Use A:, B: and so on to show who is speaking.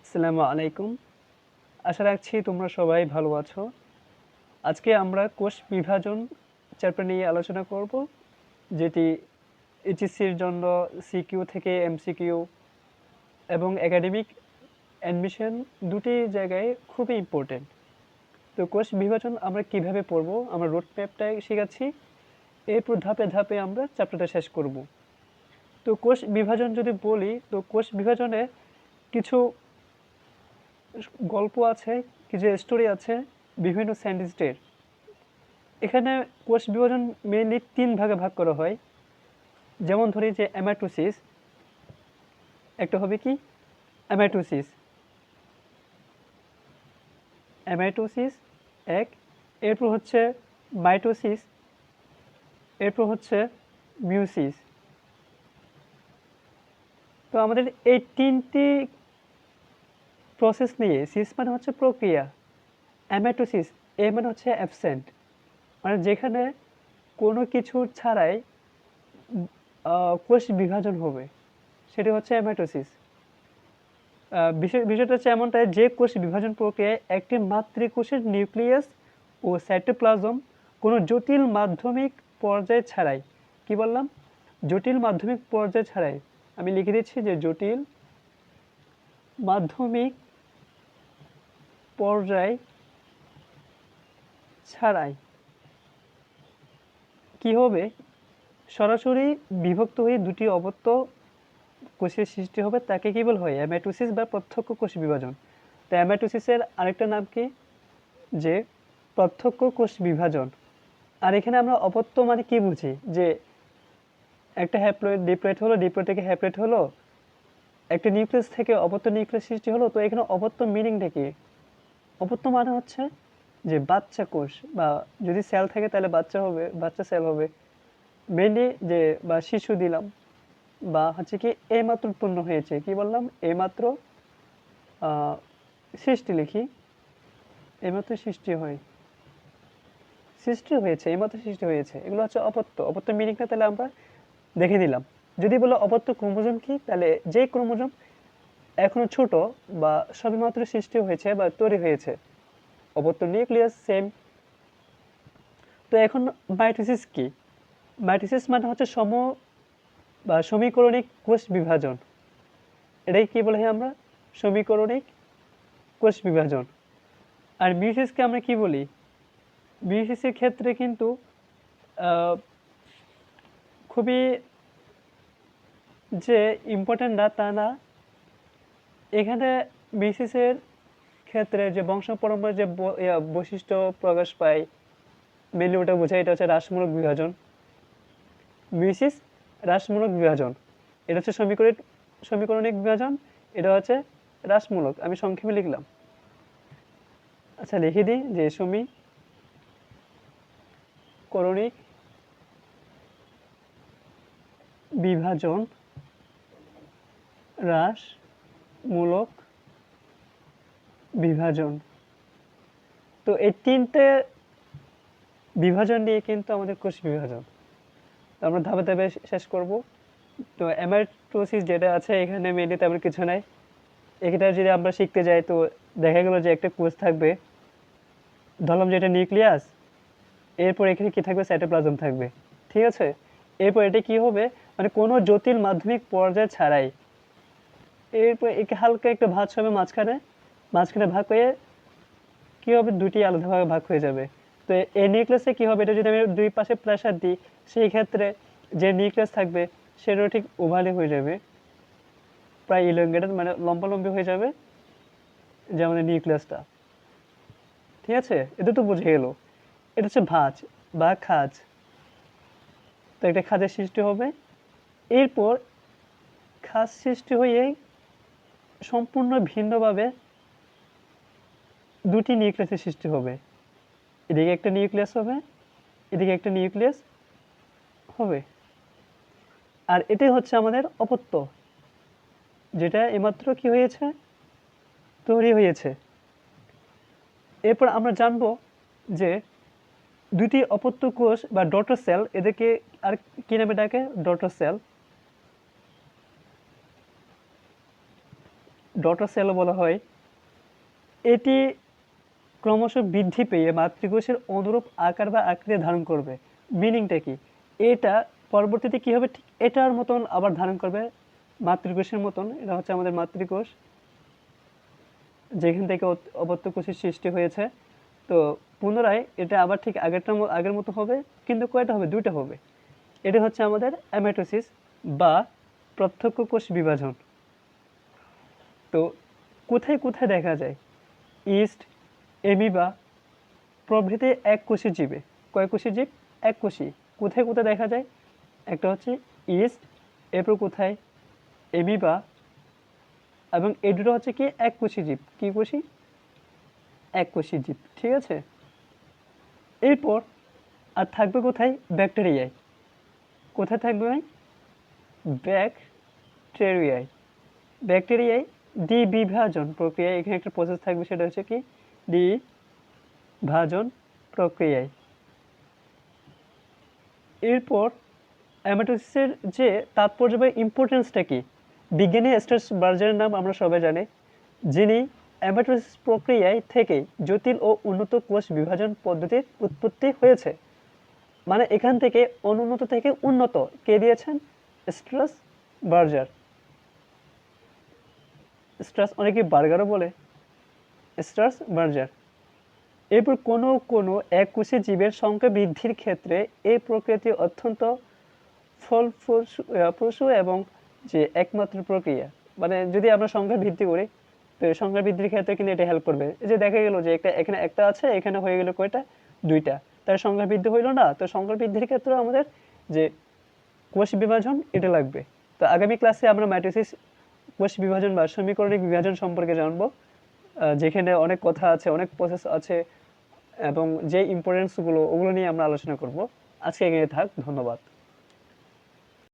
A: আসসালামু আলাইকুম। আশা রাখছি তোমরা সবাই ভালো আছো। আজকে আমরা কোষ বিভাজন চ্যাপ্টার নিয়ে আলোচনা করব, যেটি এইচএসসির জন্য সিকিউ থেকে এমসিকিউ এবং একাডেমিক অ্যাডমিশন দুটি জায়গায় খুবই ইম্পর্টেন্ট। তো কোষ বিভাজন আমরা কিভাবে পড়ব, আমরা রোড ম্যাপটাই শেখাচ্ছি। এরপর ধাপে ধাপে আমরা চ্যাপ্টারটা শেষ করব। তো কোষ বিভাজন যদি বলি, তো কোষ বিভাজনে কিছু গল্প আছে, কিছু স্টোরি আছে বিভিন্ন সায়েন্টিস্টের। এখানে কোষ বিভাজন মেইনলি তিন ভাগে ভাগ করা হয়। যেমন ধরি যে অ্যামাটোসিস, একটা হবে কি অ্যামাটোসিস, অ্যামাটোসিস এক, এরপর হচ্ছে মাইটোসিস, এরপর হচ্ছে মিউসিস। তো আমাদের এই তিনটি প্রসেস নিয়ে, সিস মানে হচ্ছে প্রক্রিয়া, অ্যামাটোসিস এ মানে হচ্ছে অ্যাবসেন্ট, মানে যেখানে কোনো কিছু ছাড়াই কোষ বিভাজন হবে, সেটি হচ্ছে অ্যামাটোসিস। বিষয়টা হচ্ছে এমনটাই যে কোষ বিভাজন প্রক্রিয়ায় একটি মাতৃকোষের নিউক্লিয়াস ও সাইটোপ্লাজম কোনো জটিল মাধ্যমিক পর্যায় ছাড়াই, কি বললাম, জটিল মাধ্যমিক পর্যায় ছাড়াই, আমি লিখে দিচ্ছি যে জটিল মাধ্যমিক পর্যায় ছাড়াই কি হবে, সরাসরি বিভক্ত হয়ে দুটি অবত্য কোষের সৃষ্টি হবে, তাকে কি বলা হয় অ্যামাটোসিস বা প্রত্যক্ষ কোষ বিভাজন। তো অ্যামাটোসিসের আরেকটা নাম কি, যে প্রত্যক্ষ কোষ বিভাজন। আর এখানে আমরা অপত্য মানে কি বুঝি, যে একটা হ্যাপ্লয়েড ডিপ্লয়েড হলো, ডিপ্লয়েড থেকে হ্যাপ্লয়েড হলো, একটা নিউক্লিয়াস থেকে অপত্য নিউক্লিয়াস সৃষ্টি হলো। তো এখানে অপত্য মিনিংটা কি, অপত্য মানে হচ্ছে যে বাচ্চা কোষ, বা যদি সেল থাকে তাহলে বাচ্চা হবে, বাচ্চা সেল হবে মেনলি, যে বা শিশু দিলাম, বা হচ্ছে কি এইমাত্র উৎপন্ন হয়েছে, কি বললাম এইমাত্র সৃষ্টি লিখি, এইমাত্র সৃষ্টি হয়, সৃষ্টি হয়েছে, এইমাত্র সৃষ্টি হয়েছে, এগুলো হচ্ছে অপত্য। অপত্য মিনিংটা তাহলে আমরা দেখে দিলাম। যদি বলো অপত্য ক্রোমোজোম কি, তাহলে যে ক্রোমোজোম এখনো ছোট বা সবেমাত্র সৃষ্টি হয়েছে বা তৈরি হয়েছে, অপত্য নিউক্লিয়াস সেম। তো এখন মাইটোসিস কি, মাইটোসিস মানে হচ্ছে সম বা সমীকরণিক কোষ বিভাজন, এটাই কি বলে আমরা সমীকরণিক কোষ বিভাজন। আর মিউসিসকে আমরা কি বলি, মিউসিসের ক্ষেত্রে কিন্তু খুবই যে ইম্পর্টেন্ট না তা না। এখানে মিউসিসের ক্ষেত্রে যে বংশ পরম্পরার যে বৈশিষ্ট্য প্রকাশ পায়, মেনলি ওটা বোঝায়, এটা হচ্ছে হ্রাসমূলক বিভাজন। মিউসিস হ্রাসমূলক বিভাজন, এটা হচ্ছে সমীকরণিক বিভাজন, এটা হচ্ছে হ্রাসমূলক। আমি সংক্ষেপে লিখলাম, আচ্ছা লিখে দিই যে সমীকরণিক বিভাজন, হ্রাসমূলক বিভাজন। তো এই তিনটে বিভাজন নিয়ে কিন্তু আমাদের কোষ বিভাজন, তো আমরা ধাপে ধাপে শেষ করব। তো অ্যামাটোসিস যেটা আছে, এখানে মেনলি তেমন কিছু নাই। এটা যদি আমরা শিখতে যাই, তো দেখা গেল যে একটা কোষ থাকবে, ধরলাম যে এটা নিউক্লিয়াস, এরপর এখানে কি থাকবে, সাইটোপ্লাজম থাকবে, ঠিক আছে। এরপর এটা কি হবে, মানে কোনো জটিল মাধ্যমিক পর্যায় ছাড়াই, এরপর একে হালকা একটা ভাঁজ হবে মাঝখানে, মাঝখানে ভাগ হয়ে কি হবে, দুটি আলাদাভাবে ভাগ হয়ে যাবে। তো এই নিউক্লিয়াসে কি হবে, এটা যদি আমি দুই পাশে প্রেসার দিই, সেই ক্ষেত্রে যে নিউক্লিয়াস থাকবে সেটাও ঠিক ওভালে হয়ে যাবে, প্রায় ইলঙ্গেটেড, মানে লম্বালম্বি হয়ে যাবে, যে আমাদের নিউক্লিয়াসটা, ঠিক আছে। এটা তো বুঝে গেল। এটা হচ্ছে ভাঁজ বা খাঁজ। তো একটা খাঁজের সৃষ্টি হবে, এরপর খাঁজ সৃষ্টি হয়ে সম্পূর্ণ ভিন্নভাবে দুটি নিউক্লিয়াসের সৃষ্টি হবে, এদিকে একটা নিউক্লিয়াস হবে, এদিকে একটা নিউক্লিয়াস হবে। আর এটাই হচ্ছে আমাদের অপত্য, যেটা এইমাত্র কি হয়েছে, তৈরি হয়েছে। এরপর আমরা জানব যে দুটি অপত্য কোষ বা ডটার সেল, এদেরকে আর কি নামে ডাকে, ডটার সেল। ডটার সেলও বলা হয়। এটি ক্রমশ বৃদ্ধি পেয়ে মাতৃকোষের অনুরূপ আকার বা আকৃতি ধারণ করবে। মিনিংটা কি? এটা পরবর্তীতে কি হবে, ঠিক এটার মতন আবার ধারণ করবে, মাতৃকোষের মতন। এটা হচ্ছে আমাদের মাতৃকোষ, যেখান থেকে অপত্য কোষের সৃষ্টি হয়েছে। তো পুনরায় এটা আবার ঠিক আগের মতো হবে, কিন্তু কয়টা হবে? দুইটা হবে। এটা হচ্ছে আমাদের অ্যামাটোসিস বা প্রত্যক্ষ কোষ বিভাজন। তো কোথায় কোথায় দেখা যায়? ইস্ট, এমিবা প্রভৃতি এককোষী জীবে। কয়কোষী জীব? এককোষী। কোথায় কোথায় দেখা যায়? একটা হচ্ছে ইস্ট, এরপর কোথায়? এমিবা, এবং এই দুটো হচ্ছে কি এককোষী জীব। কি কোষী? এককোষী জীব, ঠিক আছে। এরপর আর থাকবে কোথায়? ব্যাকটেরিয়ায়। কোথায় থাকবে ভাই? ব্যাকটেরিয়ায়। ব্যাকটেরিয়ায় দ্বিবিভাজন প্রক্রিয়ায় এখানে একটা প্রসেস থাকবে, সেটা হচ্ছে কি দ্বিভাজন প্রক্রিয়ায়। এরপর অ্যামাটোসিসের যে তাৎপর্য বা ইম্পর্টেন্সটা কি? বিজ্ঞানী স্ট্রাসবার্জারের নাম আমরা সবাই জানি, যিনি অ্যামাটোসিস প্রক্রিয়ায় থেকেই জটিল ও উন্নত কোষ বিভাজন পদ্ধতির উৎপত্তি হয়েছে। মানে এখান থেকে অনুন্নত থেকে উন্নত কে দিয়েছেন? স্ট্রাসবার্জার। স্ট্রাস অনেকে বার্গারও বলে, স্ট্রাসবার্জার। এরপর কোনো কোনো এককোষী জীবের সংখ্যা বৃদ্ধির ক্ষেত্রে এই প্রক্রিয়াটি অত্যন্ত ফলপ্রসূ এবং যে একমাত্র প্রক্রিয়া। মানে যদি আমরা সংখ্যা বৃদ্ধি করি, তো সংখ্যা বৃদ্ধির ক্ষেত্রে কিন্তু এটা হেল্প করবে। এই যে দেখা গেল যে এখানে একটা আছে, এখানে হয়ে গেল কয়টা? দুইটা। তার সংখ্যা বৃদ্ধি হইল না? তো সংখ্যা বৃদ্ধির ক্ষেত্রে আমাদের যে কোষ বিভাজন এটা লাগবে। তো আগামী ক্লাসে আমরা মাইটোসিস, কোষ বিভাজন বা সমীকরণিক বিভাজন সম্পর্কে জানবো, যেখানে অনেক কথা আছে, অনেক প্রসেস আছে, এবং যে ইম্পর্টেন্সগুলো ওগুলো নিয়ে আমরা আলোচনা করব। আজকে এখানে থাক, ধন্যবাদ।